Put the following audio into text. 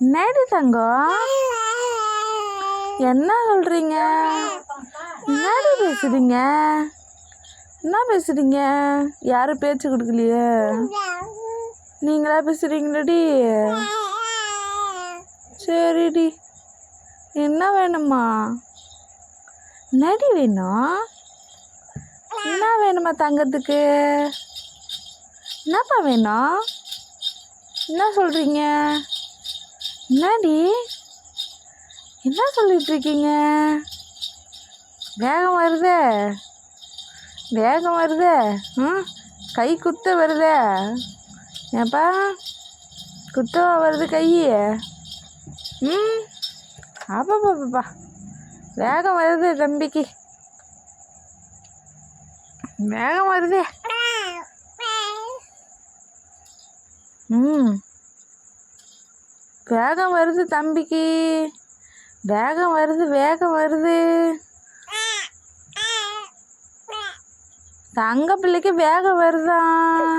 என்னடி தங்கம், என்ன சொல்கிறீங்க? என்னடி பேசுகிறீங்க? என்ன பேசுகிறீங்க? யாரும் பேச்சு கொடுக்கலையே, நீங்களா பேசுகிறீங்களாடி? சரிடி, என்ன வேணுமா? என்னடி வேணும்? என்ன வேணுமா தங்கத்துக்கு? என்னப்பா வேணும்? என்ன சொல்கிறீங்க? என்னடி என்ன சொல்லிகிட்ருக்கீங்க? வேகம் வருதே, வேகம் வருதே, கை குத்த வருதே. ஏப்பா குத்தவா வருது கை? ஆப்பாப்பாப்பா, வேகம் வருது தம்பிக்கு, வேகம் வருதே. வேகம் வருது தம்பிக்கு, வேகம் வருது, வேகம் வருது. தங்க பிள்ளைக்கு வேகம் வருதான்.